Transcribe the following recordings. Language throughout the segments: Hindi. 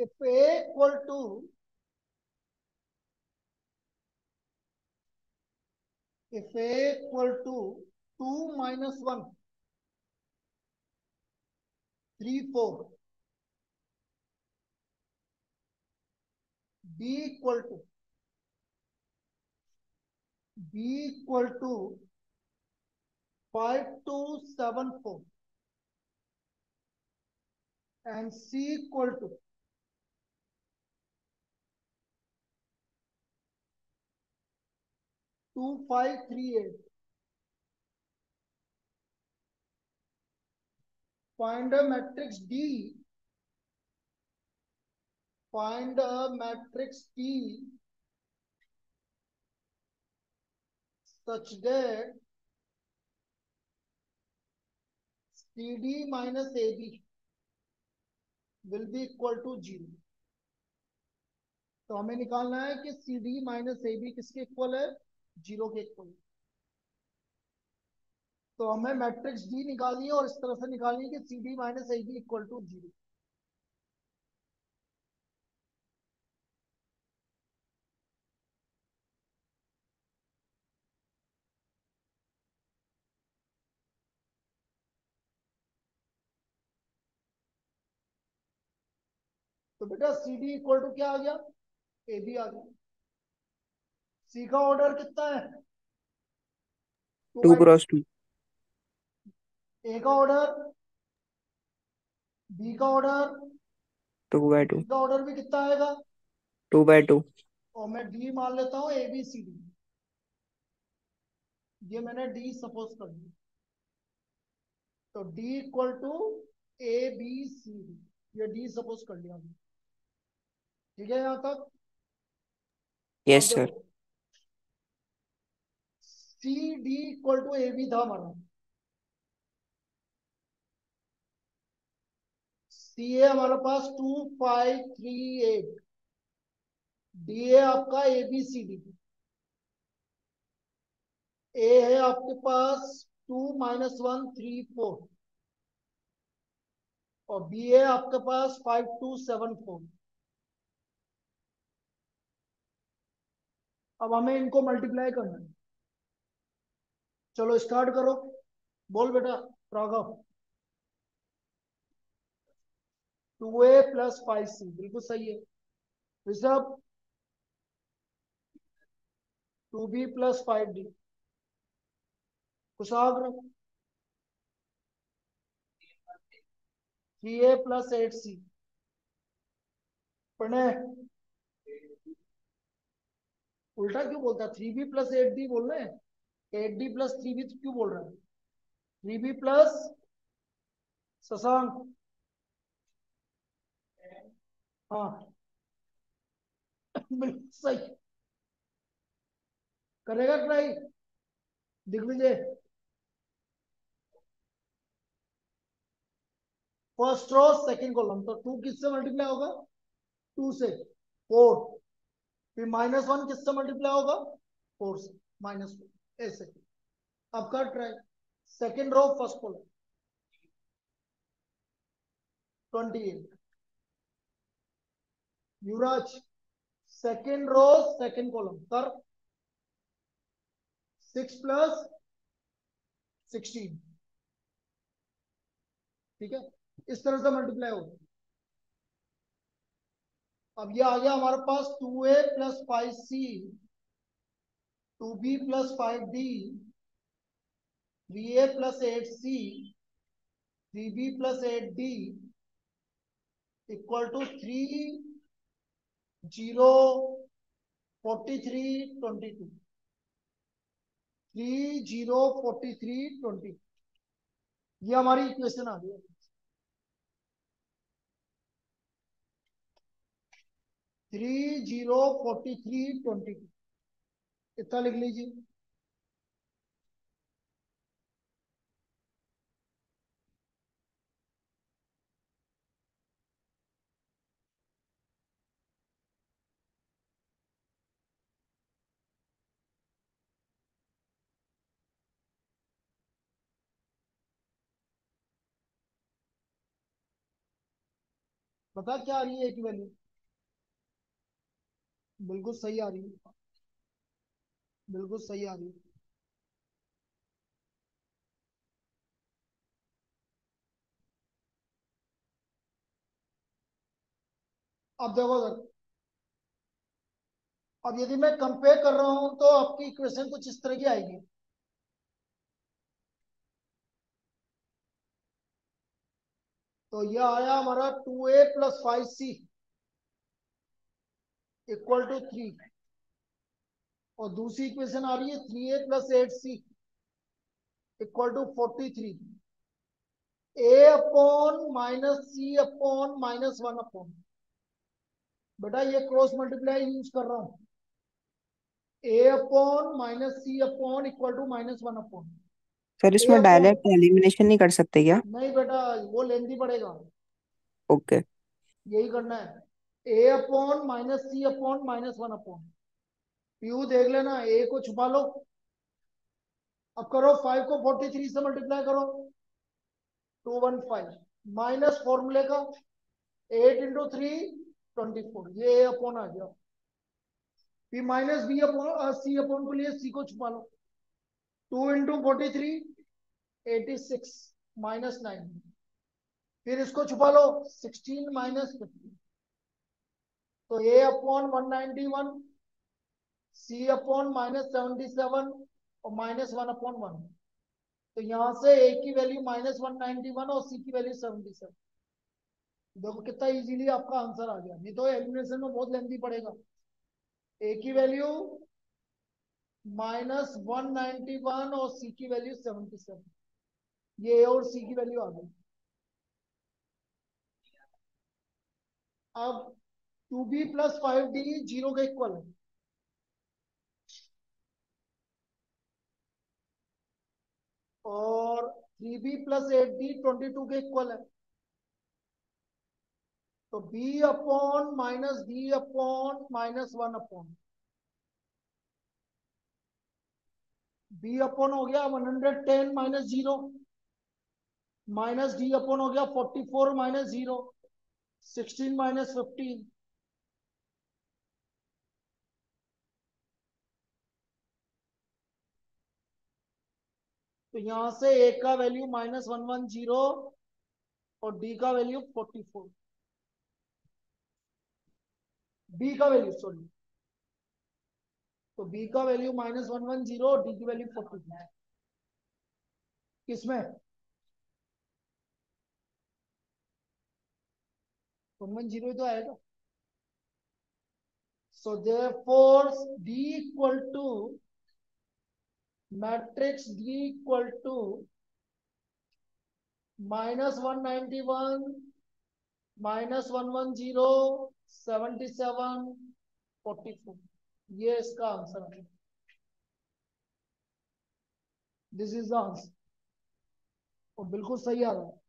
if A equal to 2 minus 1, 3, 4, B equal to 5, 2, 7, 4, and C equal to 2, 5, 3, 8. Find a matrix D. Find a matrix D such that CD minus AB will be equal to 0. तो हमें निकालना है कि CD माइनस AB किसके इक्वल है? 0 के इक्वल। तो हमें मैट्रिक्स डी निकालनी है और इस तरह से निकालनी है कि CD minus AB equal to 0। तो बेटा CD इक्वल टू क्या आ गया? AB आ गया। C का ऑर्डर कितना है? 2 क्रॉस 2। A का ऑर्डर, B का ऑर्डर, 2/2। C का ऑर्डर भी कितना आएगा? 2/2। और मैं D मान लेता हूँ ABCD। ये मैंने D सपोज कर दिया। तो D इक्वल टू ABCD, ये D सपोज कर लिया हमने। ठीक है यहां तक? अब यस सर। देखो, CD इक्वल टू AB था हमारा। सी है हमारे पास 2, 5, 3, 8। डी है आपका ABCD। ए है आपके पास 2 माइनस 1, 3, 4। और बी है आपके पास 5, 2, 7, 4। अब हमें इनको मल्टीप्लाई करना है। चलो स्टार्ट करो। बोल बेटा राघव। 2A प्लस 5C बिल्कुल सही है। Rishabh 2B plus 5D। कुशाग्र 3A प्लस 8C। प्रणय उल्टा क्यों बोलता है? 3B प्लस 8D बोल रहे हैं। 8D प्लस 3B क्यों बोल रहा है? 3B plus Shashank. हाँ बिल्कुल सही। करेगा try Digvijay? First row second column, तो 2 किससे मल्टीप्लाई होगा? 2 से। 4। फिर -1 किससे मल्टीप्लाई होगा? 4 से। -4 ऐसे। अब कर try. Second row first column 28। Yuvraj second row second column कर। 6 प्लस 16। ठीक है, इस तरह से मल्टीप्लाई होगा। अब ये आ गया हमारे पास 2A plus 5C, 2B plus 5D, 3A plus 8C, 3B plus 8D equal to 3, 0, 43, 22। 3, 0, 43, 20। ये हमारी इक्वेशन आ गई। 3, 0, 43, 22 इतना लिख लीजिए। बता क्या आ रही है ए की वैल्यू? बिल्कुल सही आ रही है, बिल्कुल सही आ रही है। अब देखो सर, अब यदि मैं कंपेयर कर रहा हूं तो आपकी इक्वेशन कुछ इस तरह की आएगी। तो ये आया हमारा 2a + 5c = 3, और दूसरी इक्वेशन आ रही है 3a + 8c = 43। a/-c/-1/। बेटा ये क्रॉस मल्टीप्लाई यूज कर रहा हूं। a/-c/1 = सर a इसमें अपॉन, डायरेक्ट एलिमिनेशन नहीं कर सकते क्या? नहीं बेटा वो लेंदी पड़ेगा, ओके। यही करना है। a/-c/-1/। पीयू देख लेना, ए को छुपा लो। अब करो 5 को 43 से मल्टीप्लाई करो, 215 माइनस फॉर्मूले का 8 × 3 = 24, ये ए अपॉन आ गया। फिर माइनस बी अपॉन सी अपॉन को लिए सी को छुपा लो, 2 × 43 86 -9। फिर इसको छुपा लो, 16 - 15, तो ए अपॉन 191, सी अपॉन -77 और -1/1। तो यहां से ए की वैल्यू -191 और सी की वैल्यू 77। देखो कितना इजीली आपका आंसर आ गया, नहीं तो एलिमिनेशन में बहुत लेंथी पड़ेगा। ए की वैल्यू -191 और सी की वैल्यू 77, ये ए और सी की वैल्यू आ गई। अब 2b + 5d 0 के इक्वल है, और 3b + 8d 22 के इक्वल है। तो b/-d/-1/। b अपॉन हो गया 110 - 0, माइनस डी अपॉन हो गया 44 - 0, 16 - 15। तो यहां से ए का वैल्यू -110 और डी का वैल्यू 44, बी का वैल्यू सॉरी, तो बी का वैल्यू -110 और डी की वैल्यू 44। किसमें 110 ही तो आएगा। So therefore D equal to matrix D equal to -191 -110 77 44, ये इसका आंसर है। दिस इज द आंसर, और बिल्कुल सही आ रहा है।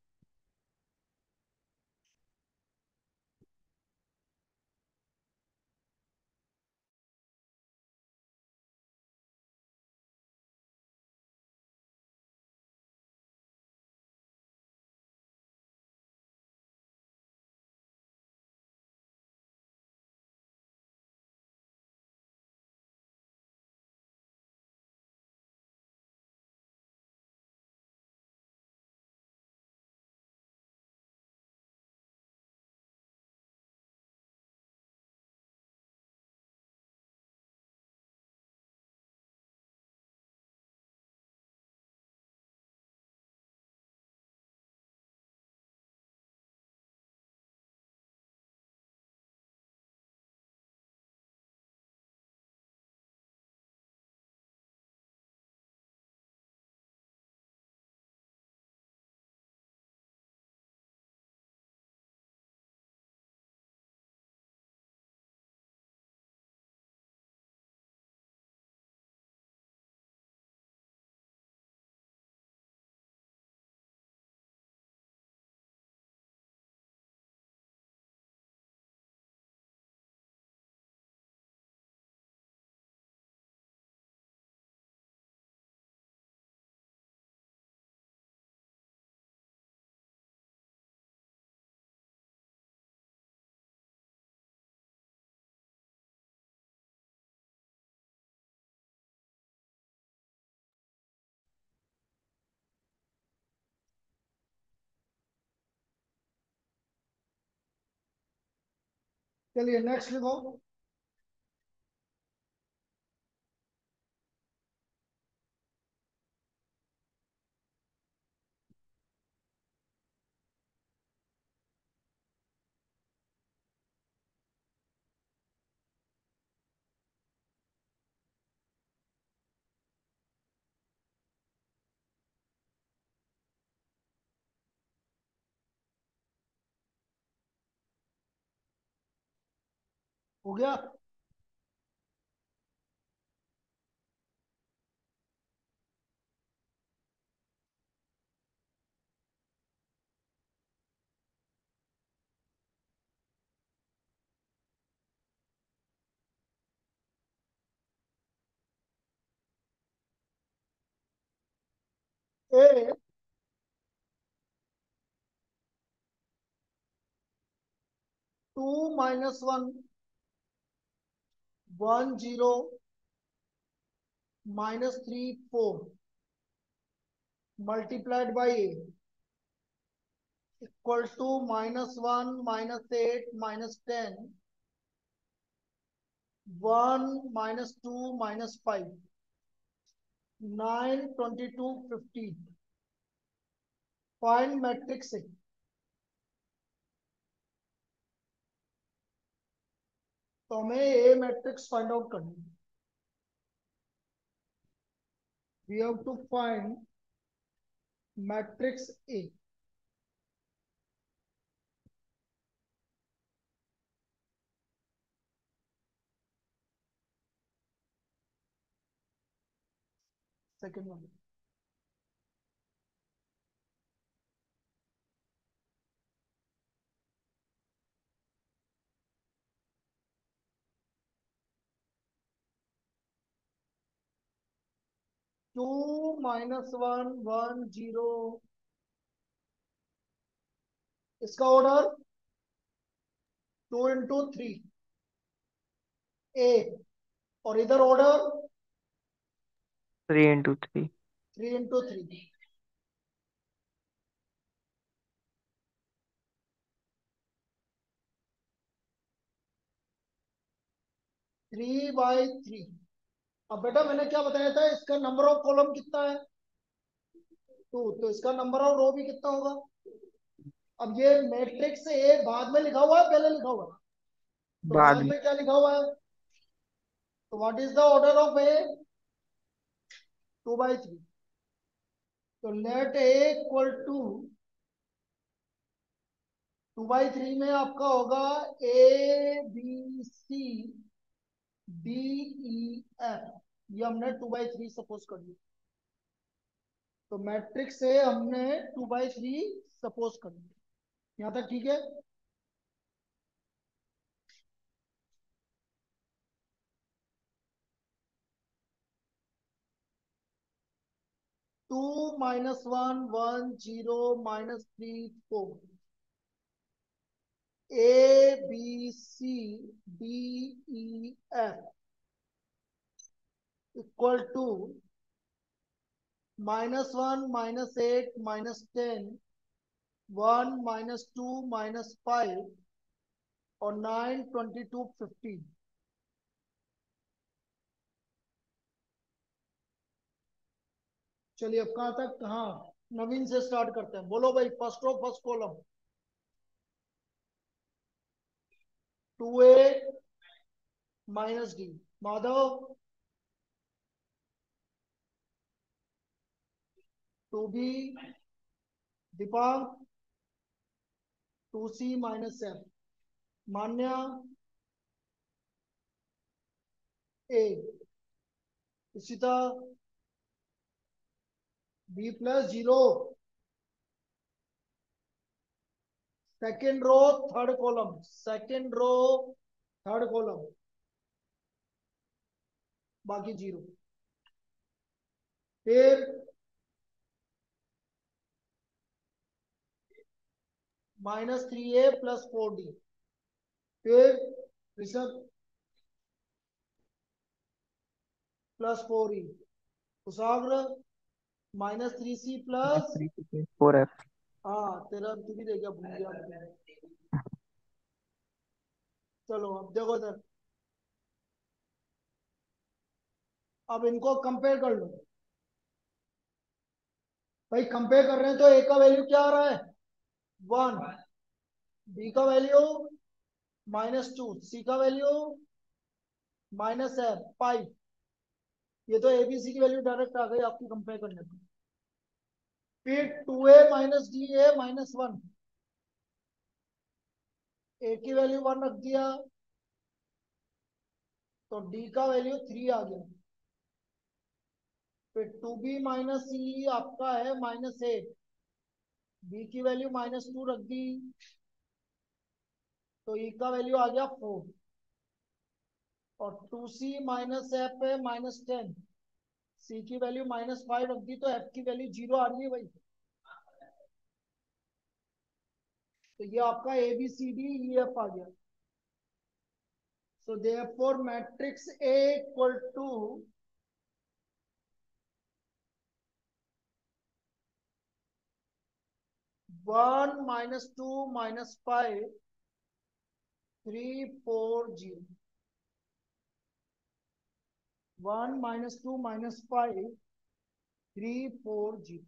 चलिए नेक्स्ट लिखो। हो गया। ए 2 - 1 1 0 -3 4 multiplied by a equal to -1 -8 -10 1 -2 -5 9 22 15। Find matrix A. तो हमें ए मैट्रिक्स फाइंड आउट करनी है। We have to find matrix A. Second one. 2 -1 1 0। इसका ऑर्डर 2 × 3 ए, और इधर ऑर्डर 3 × 3। 3 × 3। 3/3। अब बेटा मैंने क्या बताया था, इसका नंबर ऑफ कॉलम कितना है 2, तो इसका नंबर ऑफ रो भी कितना होगा। अब ये मैट्रिक्स ए बाद में लिखा हुआ है पहले लिखा हुआ है, तो बाद बाद में। में क्या लिखा हुआ है, तो what is the order of a 2/3। तो लेट ए इक्वल टू 2/3 में आपका होगा ABC DEF। ये हमने 2/3 सपोज कर लिया। तो मैट्रिक्स से हमने 2/3 सपोज कर लिया। यहां तक ठीक है। 2 -1 1 0 -3 4 ABCDEF इक्वल टू -1 -8 -10 1 -2 -5 और 9 22 15। चलिए अब कहां तक, कहाँ नवीन से स्टार्ट करते हैं। बोलो भाई, first row first column. 2A -D Madhav. 2B Deepank. 2C -F Manya. A Ishita. B +0 second row third column, second row third column, बाकी 0। फिर -3A +4D। फिर ऋषभ +4E। कुशाग्र -3C प्लस। 4F। हाँ तेरा तू भी देगा, भूल गया। चलो अब देखो इधर, अब इनको कंपेयर कर लो। भाई कंपेयर कर रहे हैं तो ए का वैल्यू क्या आ रहा है, 1, बी का वैल्यू -2, सी का वैल्यू -5। ये तो एबीसी की वैल्यू डायरेक्ट आ गई आपकी कंपेयर करने पर। फिर 2a - da -1, ए की वैल्यू 1 रख दिया तो डी का वैल्यू 3 आ गया। फिर 2b - सी आपका है -8, बी की वैल्यू -2 रख दी तो ई का वैल्यू आ गया 4। और 2c - एफ है -10, सी की वैल्यू -5 रख दी तो एफ की वैल्यू 0 आ रही है भाई। तो ये आपका A B C D E F आ गया। So therefore matrix A equal to 1 -2 -5 3 4 0। 1 -2 -5 3 4 0।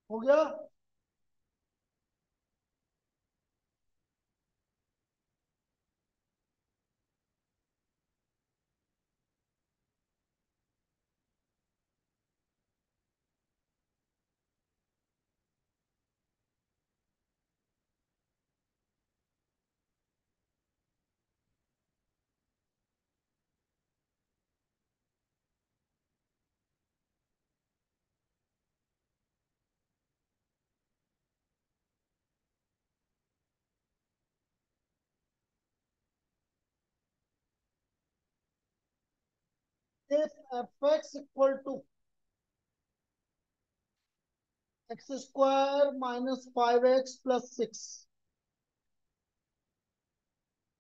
हो गया। if fx equal to x square -5x plus 6,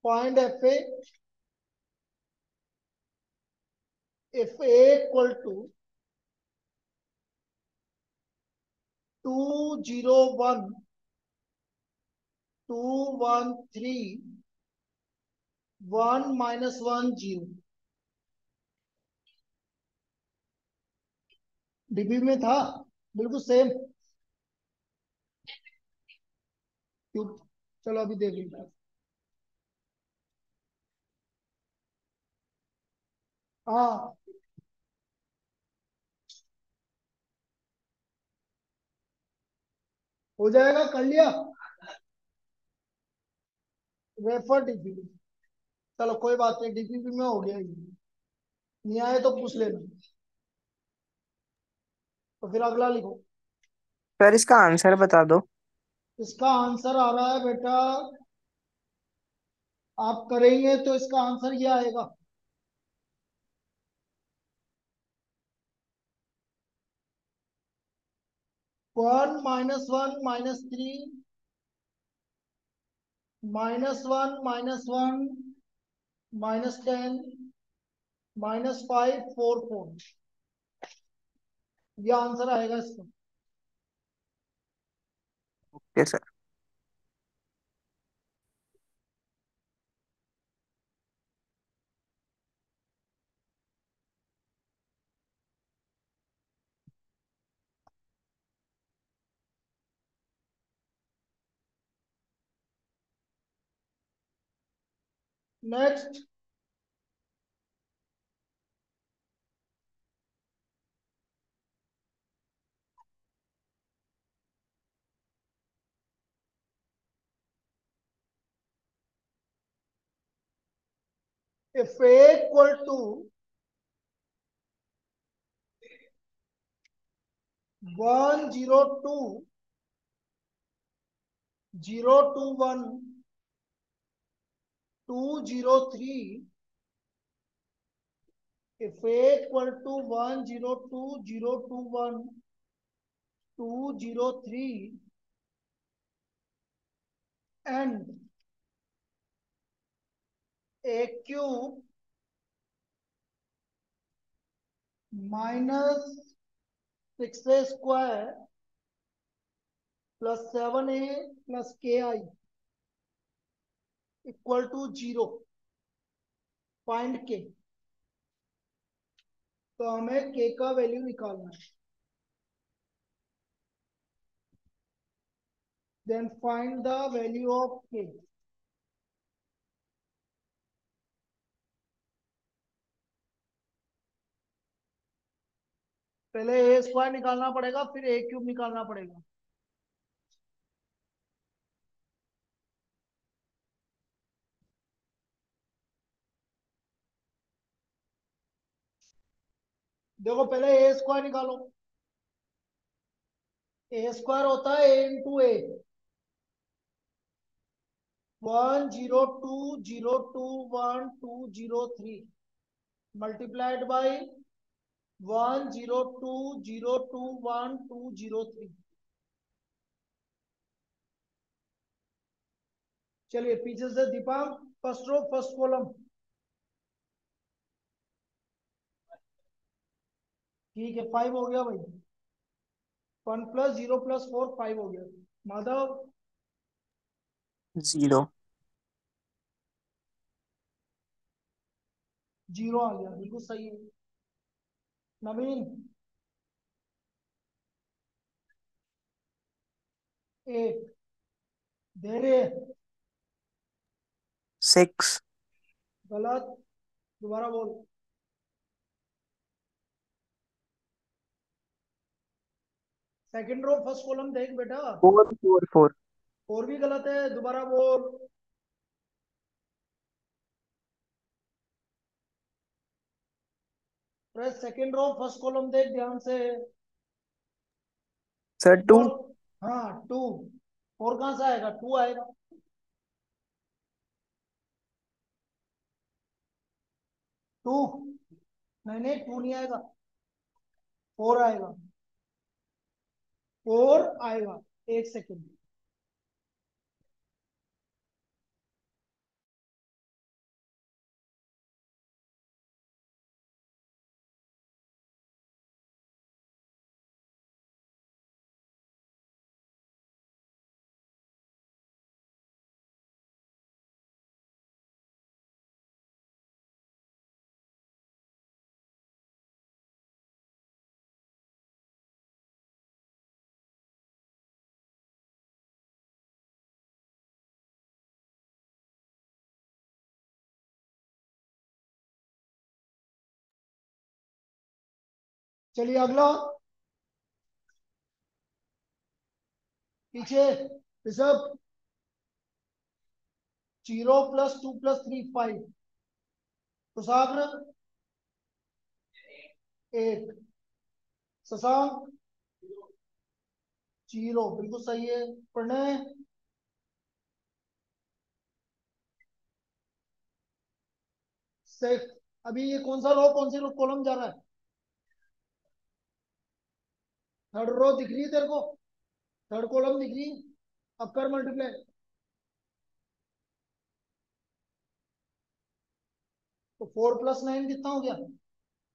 find fa if a equal to 2 0 1 2 1 3 1 -1 0। DB में था बिल्कुल सेम। चलो अभी देख लीजिए। हाँ हो जाएगा, कर लिया। Refer DPP. चलो कोई बात नहीं, डीपीपी में हो गया ये। नहीं आए तो पूछ लेना। तो फिर अगला लिखो। सर इसका आंसर बता दो। इसका आंसर आ रहा है बेटा, आप करेंगे तो इसका आंसर ये आएगा। 1 -1 -3 -1 -1 -10 -5 4 4। ये आंसर आएगा इसका। Okay sir. Next, if A equal to 102 021 203, if A equal to 102 021 203 and A cube minus 6a square plus 7a plus ki equal to 0, find K. तो हमें के का वैल्यू निकालना है। Then find the value of K. पहले ए स्क्वायर निकालना पड़ेगा, फिर ए क्यूब निकालना पड़ेगा। देखो पहले ए स्क्वायर निकालो। ए स्क्वायर होता है A into A. 102 021 203 multiplied by 102 021 203। चलिए पीछे से Deepank, first row first column. ठीक है, 5 हो गया भाई। 1 प्लस 0 प्लस 4 5 हो गया। माधव 0 0 आ गया, बिल्कुल सही है। नवीन 8 दे रहे। 6 गलत, दोबारा बोल। सेकंड रो फर्स्ट कॉलम देख बेटा। 4 4 4 4 भी गलत है, दोबारा बोल। सेकंड रो फर्स्ट कॉलम देख ध्यान से। सर 2 फोर, हाँ 2। 4 कहां से आएगा? 2 आएगा। 2 नहीं नहीं, 2 नहीं आएगा, 4 आएगा। 4 आएगा। एक सेकेंड। चलिए अगला पीछे। Rishabh 0 plus 2 plus 3 5। कुशाग्र 8। शशांक 0, बिल्कुल सही है। प्रणय 6। अभी ये कौन सा रो कौन सी रो कॉलम जा रहा है? थर्ड रो दिख रही है तेरे को? थर्ड कॉलम दिख रही है? अब कर मल्टीप्लाई। तो 4 प्लस 9 कितना हो गया?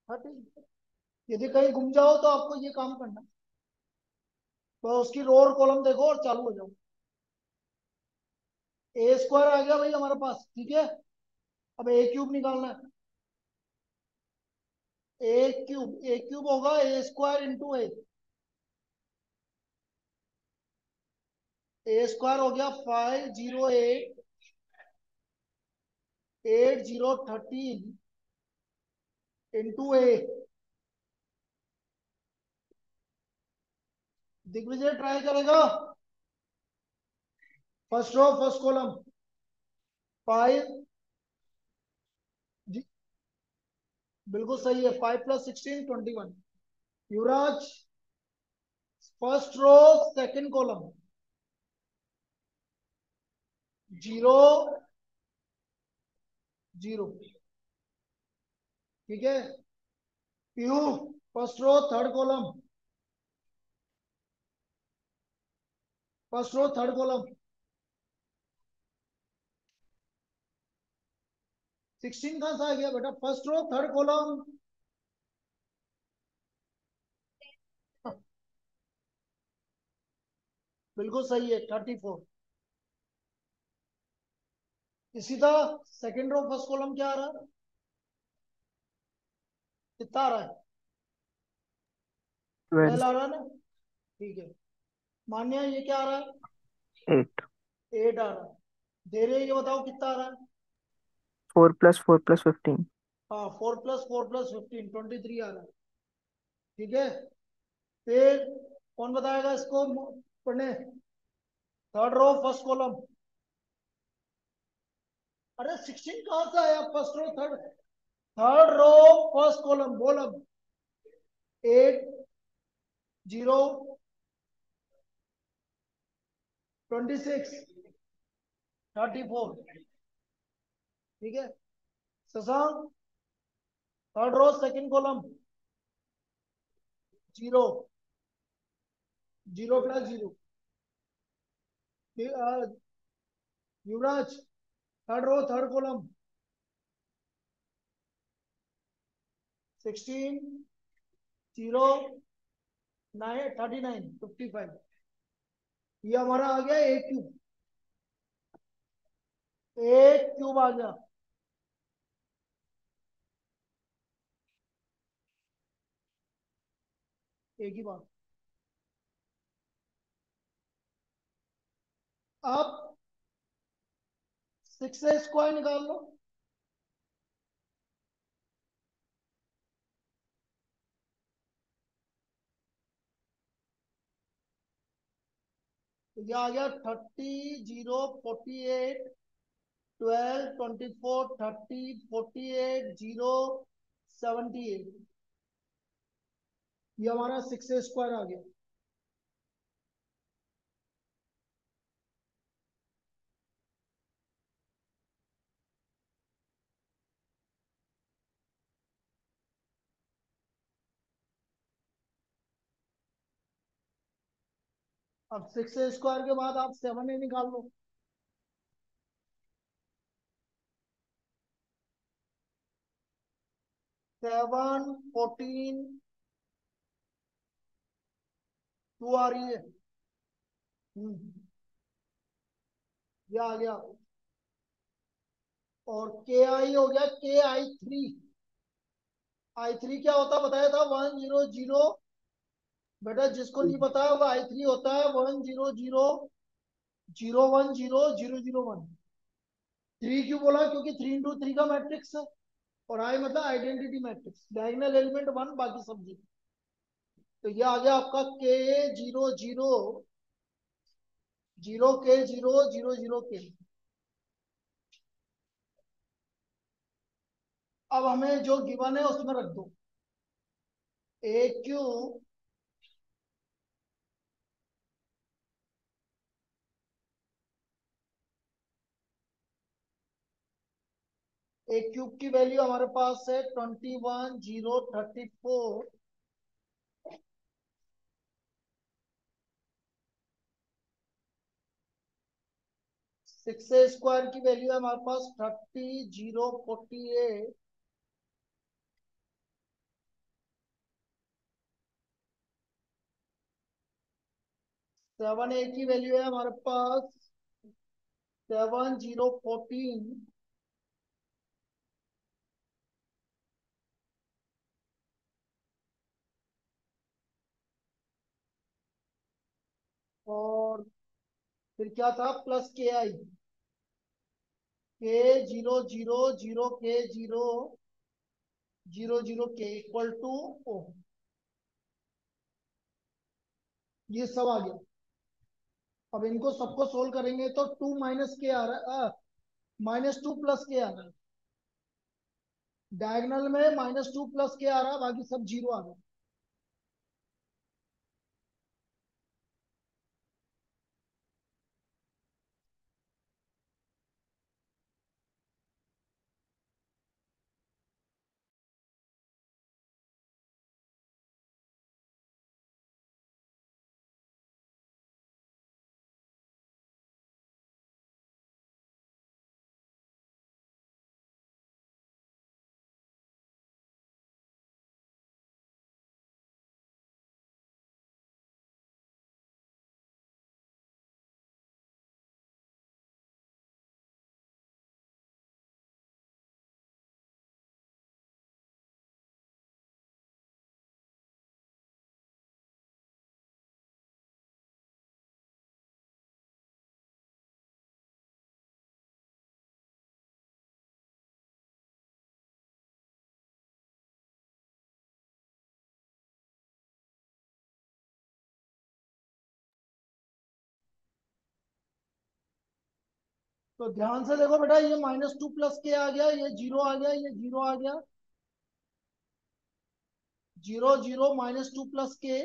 30। यदि कहीं घूम जाओ तो आपको ये काम करना है। तो उसकी रो और कॉलम देखो और चालू हो जाओ। ए स्क्वायर आ गया भाई हमारे पास, ठीक है। अब ए क्यूब निकालना है। ए क्यूब होगा A square into A. A square हो गया 508 8013 इंटू ए। दिग्विजय ट्राई करेगा। फर्स्ट रो फर्स्ट कॉलम 5 बिल्कुल सही है। 5 + 16 21। Yuvraj, first row second column, 0 0। ठीक है। Piyu, first row third column, first row third column, 16 कहां से आ गया बेटा? First row third column. बिल्कुल सही है, 34। इसी तरह सेकंड रो फर्स्ट कॉलम क्या आ रहा है? कितना आ रहा है? 12 12। आ रहा है ना? ठीक है। मान्या, ये क्या आ रहा है? 8। 8 आ रहा है। दे रहे, ये बताओ कितना आ रहा है? 4 + 4 + 15। हाँ, 4 + 4 + 15, 23 आ रहा है। ठीक है। फिर कौन बताएगा इसको पढ़ने? Third row first column. अरे 16 कहां से आया? First row third, third row first column बोल अब। 8 0 26 34। ठीक है। Shashank, third row second column, 0 0 + 0। Yuvraj, third row third column, 16 0 9 39 55। ये हमारा आ गया ए क्यूब। ए क्यूब आ गया। एक ही बात। अब 6 a² निकाल लो। तो ये आ गया 30 0 48 12 24 30 48 0 78। ये हमारा 6 a² आ गया। अब 6 a² के बाद आप 7a निकाल लो। 7 14 2 आ रही है। ये आ गया। और KI हो गया KI3। I3 क्या होता बताया था? 100। बेटा जिसको नहीं पता वो I3 होता है 100 0 1 0 0 1। 3 क्यों बोला? क्योंकि 3 × 3 का मैट्रिक्स है। और आई मतलब आइडेंटिटी मैट्रिक्स, डायगोनल एलिमेंट 1, बाकी सब 0। तो ये आ गया आपका K 0 0 0 K 0 0 0 अब हमें जो गिवन है उसमें रख दो। ए क्यूब की वैल्यू हमारे पास है 21 0 34। 6 a² की वैल्यू है हमारे पास 30 0 48। 7a की वैल्यू है हमारे पास 7 0 14। और फिर क्या था? Plus KI, K 0 0 0 K 0 0 0 K = O। ये सब आ गया। अब इनको सबको सोल्व करेंगे तो 2 - K आ रहा है, -2 + K आ रहा है। डायगोनल में -2 प्लस के आ रहा है, बाकी सब जीरो आ रहा है। तो ध्यान से देखो बेटा, ये -2 प्लस के आ गया, ये जीरो आ गया, ये जीरो आ गया, 0 0 -2 प्लस के।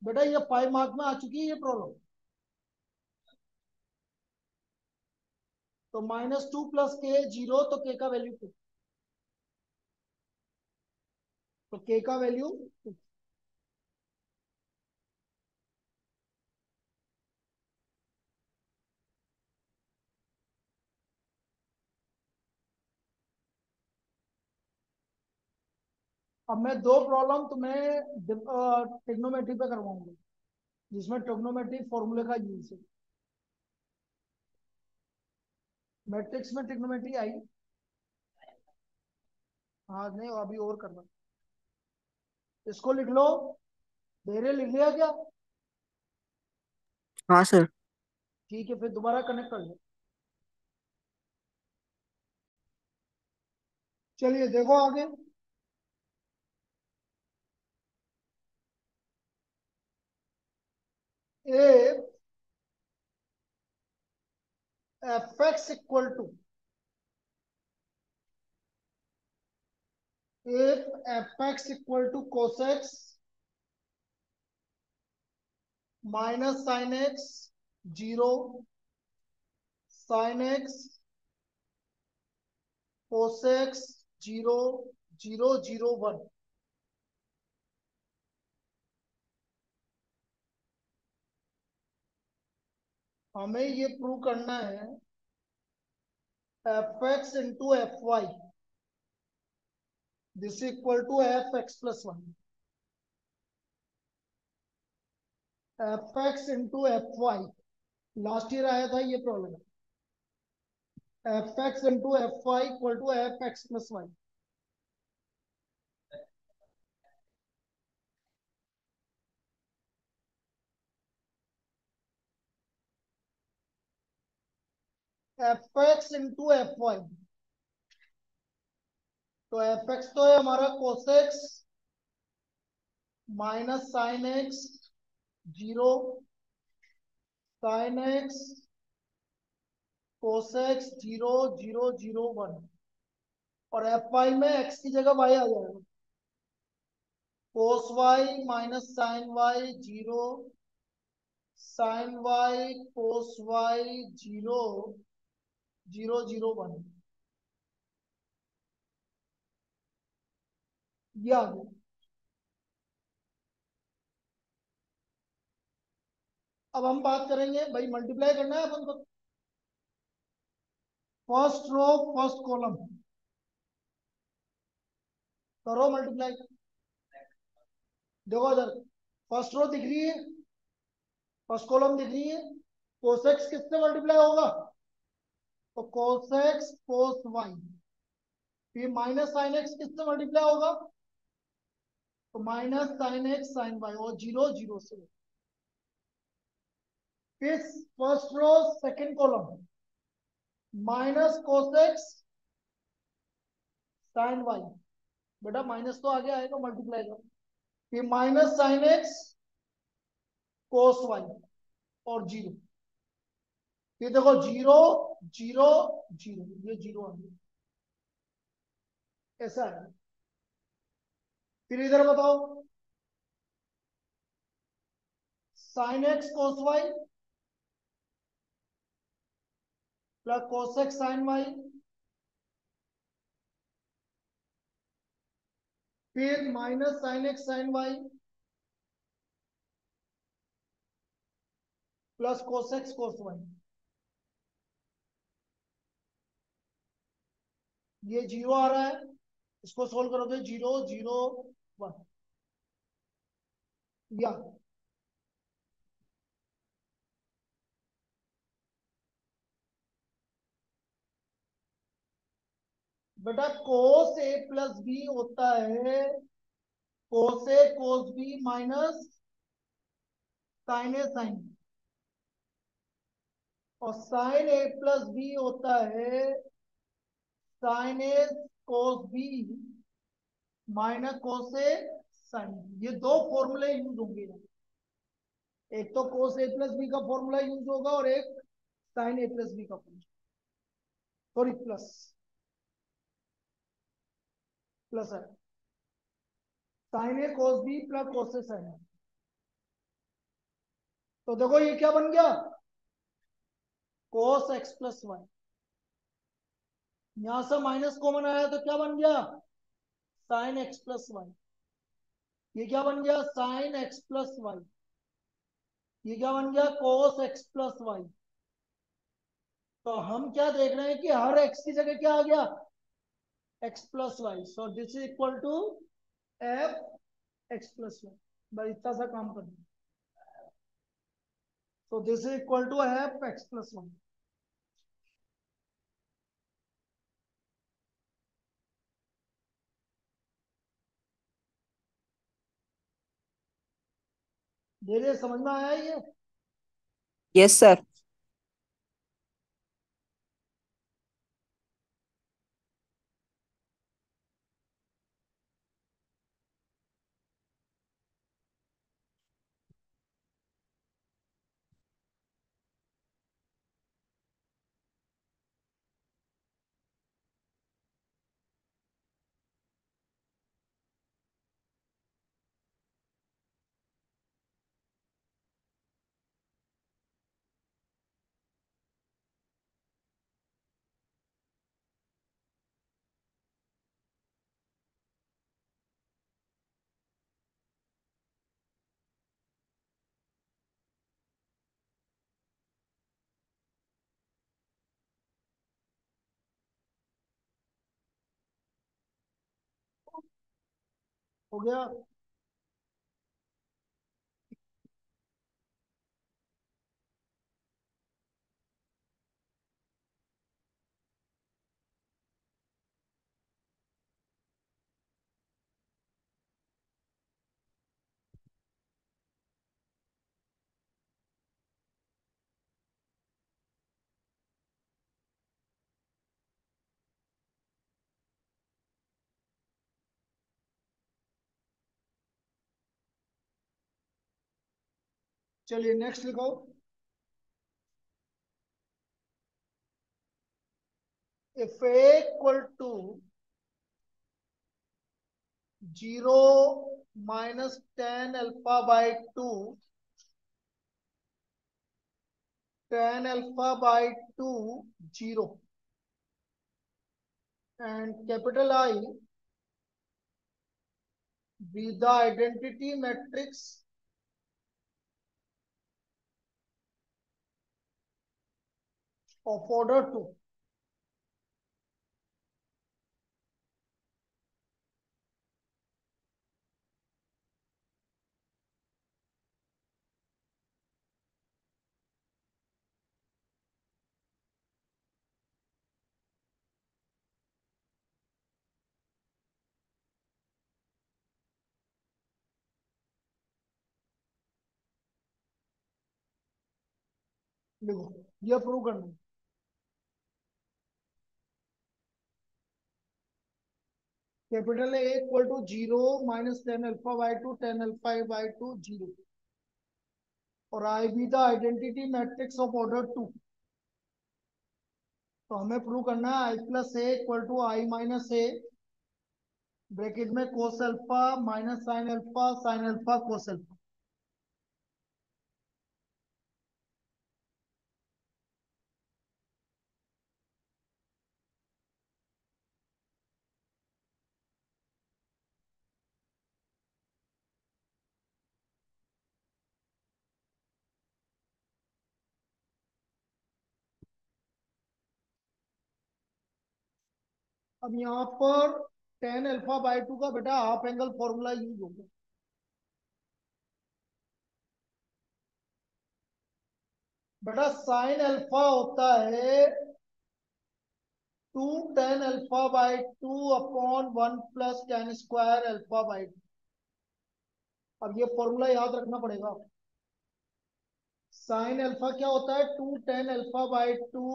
बेटा ये 5 मार्क में आ चुकी है ये प्रॉब्लम। तो -2 प्लस के जीरो, तो के का वैल्यू 2। तो के का वैल्यू 2। अब मैं दो प्रॉब्लम तुम्हें ट्रिग्नोमेट्री पे करवाऊंगा, जिसमें ट्रिग्नोमेट्री फॉर्मूले का यूज है। मैट्रिक्स में ट्रिग्नोमेट्री आई। हाँ नहीं, अभी और करना। इसको लिख लो। धैर्य लिख लिया क्या? हाँ सर। ठीक है, फिर दोबारा कनेक्ट कर लो। चलिए देखो आगे। A F X equal to, F X equal to cos X minus sine X zero, sine x cos X zero, 0 0 1। हमें ये प्रूव करना है F X into F Y this equal to F X plus one. F X into F Y last year आया था ये problem. F X into F Y equal to F X plus Y. F X into F Y, तो एफ एक्स तो है हमारा कोस X minus sine X zero, sine x cos X zero 0 0 1। और एफ वाई में एक्स की जगह वाई आ जाएगा। Cos y minus sine y zero, sine y cos y zero 0 0 1। ये आ गया। अब हम बात करेंगे भाई, मल्टीप्लाई करना है अपन को। फर्स्ट रो फर्स्ट कॉलम करो मल्टीप्लाई। देखो इधर फर्स्ट रो दिख रही है, फर्स्ट कॉलम दिख रही है। कोसेक्स किससे मल्टीप्लाई होगा? तो कोसेक्स कोस वाई। फिर माइनस साइन एक्स किससे मल्टीप्लाई होगा? तो minus sine x sine y, और 0 0 से। फिर first row second column minus cos x sine y. बेटा माइनस तो आगे आएगा मल्टीप्लाई का। फिर minus sine x cos y और जीरो। ये देखो 0 0 0, ये जीरो आ गया। ऐसा है। फिर इधर बताओ, sine x cos y plus cos x sine y, फिर minus sine x sine y plus cos x cos y. ये जीरो आ रहा है, इसको सोल्व करोगे 0 0 1 या बेटा कोस ए प्लस बी होता है कोस ए कोस बी माइनस साइन ए साइन, और साइन ए प्लस बी होता है साइन ए कोस बी माइनस कोस ए साइन। ये दो फॉर्मूले यूज होंगे, एक तो कोस ए प्लस बी का फॉर्मूला यूज होगा और एक साइन ए प्लस बी का फॉर्मूला, सॉरी प्लस प्लस है, साइन ए कोस बी प्लस कोस ए साइन ए। तो देखो ये क्या बन गया, कोस एक्स प्लस वाई, यहां से माइनस कॉमन आया तो क्या बन गया, साइन एक्स प्लस वाई। ये क्या बन गया, साइन एक्स प्लस वाई। ये क्या बन गया, कोस एक्स प्लस वाई। तो हम क्या देख रहे हैं कि हर एक्स की जगह क्या आ गया, X plus Y. So this is equal to F X plus Y. बस इतना सा काम कर दिया। So this is equal to F X plus Y. धीरे समझ में आया ये। Yes sir. हो गया। चलिए नेक्स्ट लिखो, if a equal to 0 minus tan alpha by 2, tan alpha by 2 0, and capital I be the identity matrix of order 2। लिखो, ये प्रूव करना। Capital A equal to 0 minus tan alpha by 2 tan alpha by 2 0, और I be the identity matrix of order 2। तो हमें प्रूव करना है I plus A equal to I minus A bracket में cos alpha minus sine alpha cos alpha. अब यहाँ पर टेन अल्फा बाई टू का बेटा हाफ एंगल फॉर्मूला यूज होगा। बेटा साइन अल्फा होता है two tan alpha by two upon one plus tan square alpha by two. अब ये फॉर्मूला याद रखना पड़ेगा। साइन अल्फा क्या होता है? Two tan alpha by two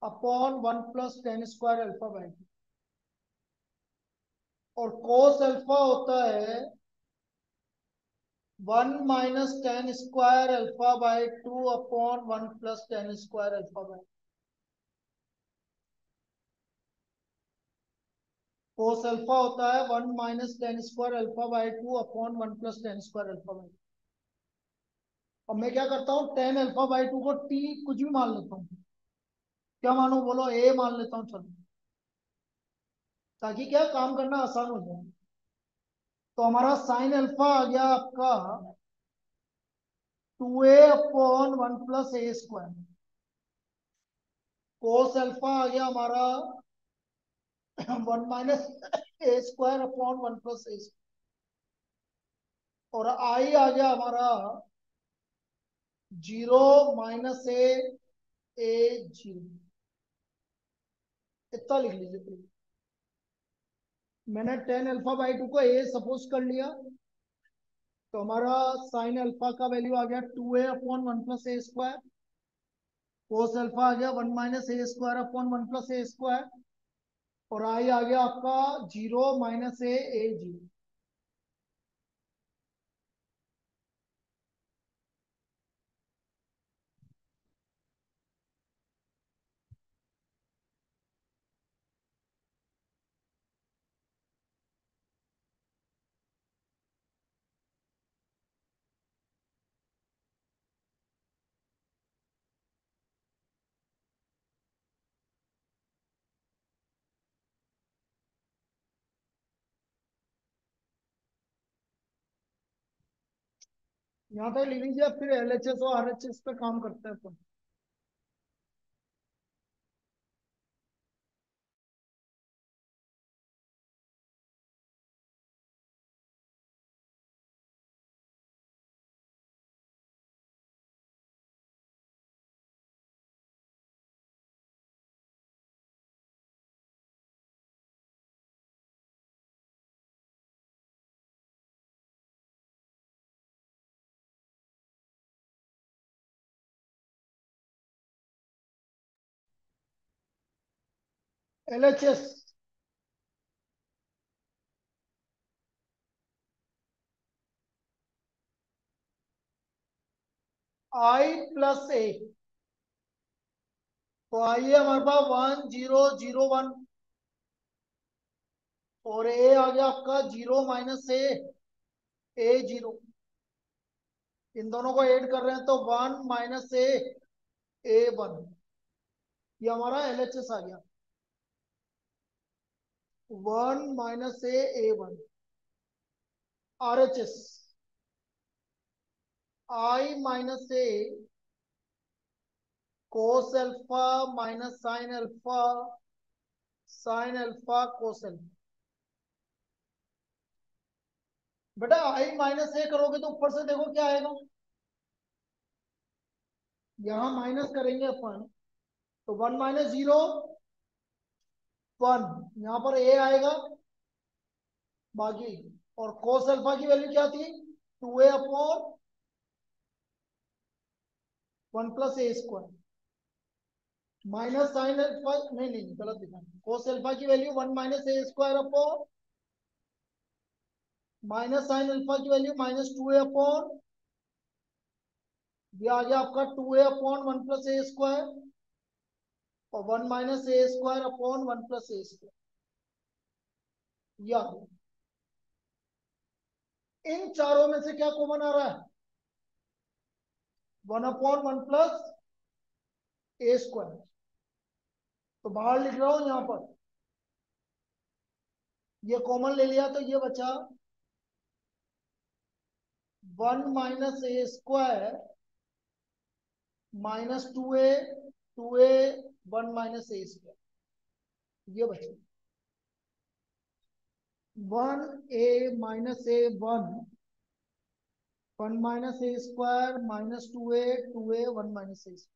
upon one plus tan square alpha by two. और कोस अल्फा होता है one minus tan square alpha by two upon one plus tan square alpha by. Cos alpha होता है one minus tan square alpha by two upon one plus tan square alpha by. अब मैं क्या करता हूँ, टेन अल्फा बाई टू को टी कुछ भी मान लेता हूँ। क्या मानू बोलो? ए मान लेता हूँ चलो, ताकि क्या काम करना आसान हो जाए। तो हमारा साइन अल्फा आ गया आपका two A upon one plus A square. Cos alpha आ गया हमारा one minus A square upon one plus A. और आई आ गया हमारा जीरो माइनस ए जीरो। इतना लिख लीजिए प्लीज। मैंने टेन अल्फा बाई टू को ए सपोज कर लिया, तो हमारा साइन अल्फा का वैल्यू आ गया two A upon one plus A square. Cos alpha आ गया one minus A square upon one plus A square. और आई आ गया आपका जीरो माइनस ए जीरो। यहाँ तक लिख लीजिए, फिर एलएचएस और आरएचएस पे काम करते हैं अपन। एलएचएस आई प्लस ए। तो आइए हमारे पास वन जीरो जीरो वन, और ए आ गया आपका जीरो माइनस ए जीरो। इन दोनों को ऐड कर रहे हैं तो वन माइनस ए वन। ये हमारा एलएचएस आ गया, one minus A one. RHS I minus A cos alpha minus sine alpha cos alpha. बेटा आई माइनस ए करोगे तो ऊपर से देखो क्या आएगा। यहां माइनस करेंगे अपन तो वन माइनस जीरो वन, यहां पर ए आएगा बाकी। और कोस अल्फा की वैल्यू क्या थी? Two A upon one plus A square minus sine alpha, नहीं नहीं गलत लिखा। कोस अल्फा की value one minus A square upon minus sine alpha की value minus two A upon, ये आ गया आपका two A upon one plus A square और one minus A square upon one plus A square. या इन चारों में से क्या कॉमन आ रहा है? 1/1 प्लस ए स्क्वायर। तो बाहर लिख रहा हूं, यहां पर ये कॉमन ले लिया तो ये बचा 1 - a² -2a 1 - a², ये बचा 1a - a1 1 - a² -2a 2a 1 - a²।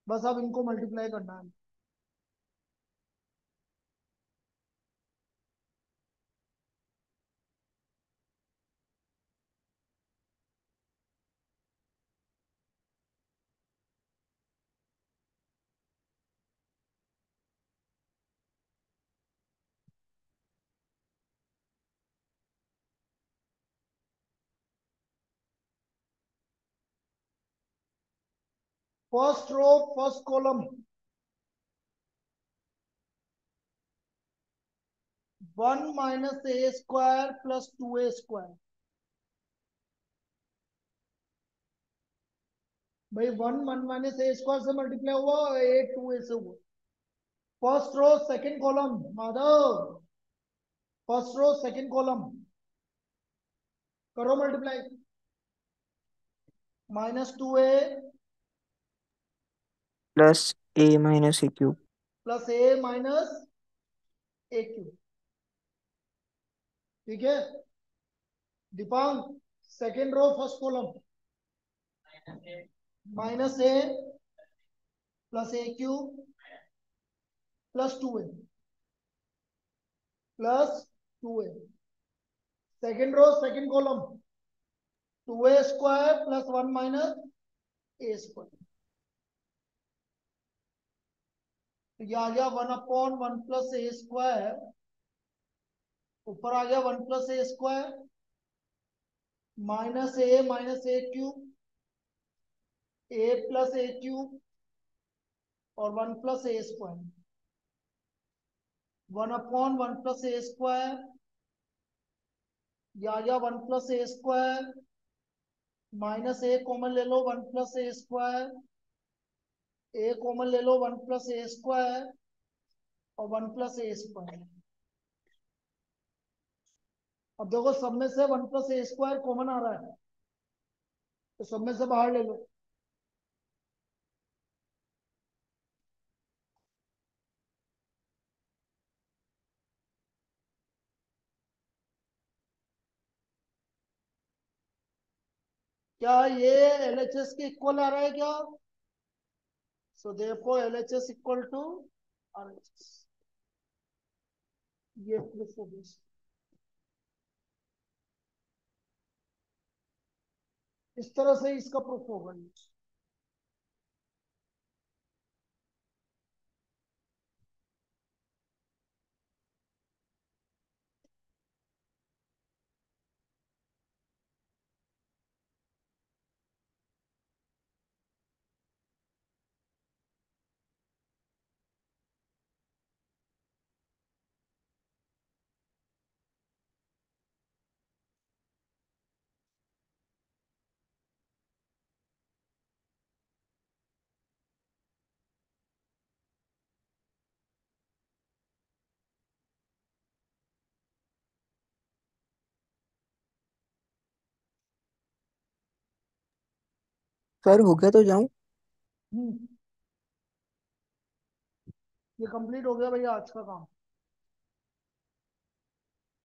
बस अब इनको मल्टीप्लाई करना है। First row first column 1 - a² plus 2a²। भाई 1 - a² से मल्टीप्लाई हुआ, ए 2a से हुआ। First row second column Madhav, first row second column करो multiply. -2a plus a - a³ plus a - a³। ठीक है Deepank, second row first column -a plus a³ +2a second row second column 2a² plus 1 - a²। तो ये आ गया 1/1 प्लस a²। ऊपर आ गया 1 + a² -a - a³ a+a³ और 1 + a²। 1/1 प्लस a², ये आ गया 1 + a² -a कॉमन ले लो 1 + a², a कॉमन ले लो 1 + a² और 1 + a²। अब देखो सब में से 1 + a² कॉमन आ रहा है, तो सब में से बाहर ले लो। क्या ये LHS के इक्वल आ रहा है क्या? So therefore LHS equal to RHS। ये प्रूफ हो गया। इस तरह से इसका प्रूफ होगा। सर हो गया तो जाऊं? ये कंप्लीट हो गया भैया आज का काम।